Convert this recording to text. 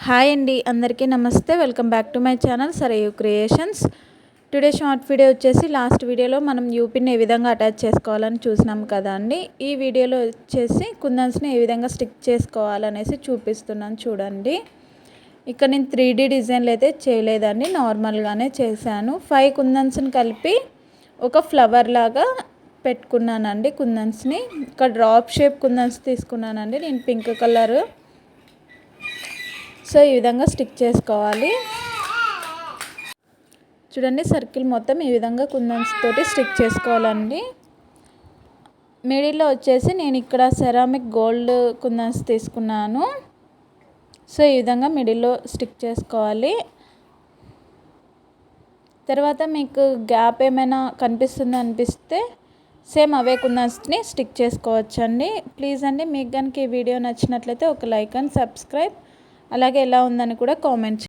Hi అండి, అందరికీ నమస్తే. Welcome back to my channel Sarayu creations. Today short video వచ్చేసి లాస్ట్ వీడియోలో మనం యూపిన్ ఏ విధంగా అటాచ్ చేసుకోవాలని చూసినాం కదా అండి. ఈ వీడియోలో వచ్చేసి కుందన్స్ని ఏ విధంగా స్టిక్ చేసుకోవాలనేసి చూపిస్తున్నాను చూడండి. ఇక్కడ నేను 3D డిజైన్లు అయితే చేయలేదండి, నార్మల్గానే చేశాను. 5 కుందన్స్ని కలిపి ఒక ఫ్లవర్ లాగా పెట్టుకున్నానండి కుందన్స్ని. ఇక్కడ డ్రాప్ షేప్ కుందన్స్ తీసుకున్నానండి నేను, పింక్ కలర్. సో ఈ విధంగా స్టిక్ చేసుకోవాలి చూడండి. సర్కిల్ మొత్తం ఈ విధంగా కుందన్స్ తోటి స్టిక్ చేసుకోవాలండి. మిడిల్లో వచ్చేసి నేను ఇక్కడ సెరామిక్ గోల్డ్ కుందన్స్ తీసుకున్నాను. సో ఈ విధంగా మిడిల్లో స్టిక్ చేసుకోవాలి. తర్వాత మీకు గ్యాప్ ఏమైనా కనిపిస్తుంది అనిపిస్తే సేమ్ అవే కుందన్స్ని స్టిక్ చేసుకోవచ్చండి. ప్లీజ్ అండి, మీకు కనుక ఈ వీడియో నచ్చినట్లయితే ఒక లైక్ అండ్ సబ్స్క్రైబ్, అలాగే ఎలా ఉందని కూడా కామెంట్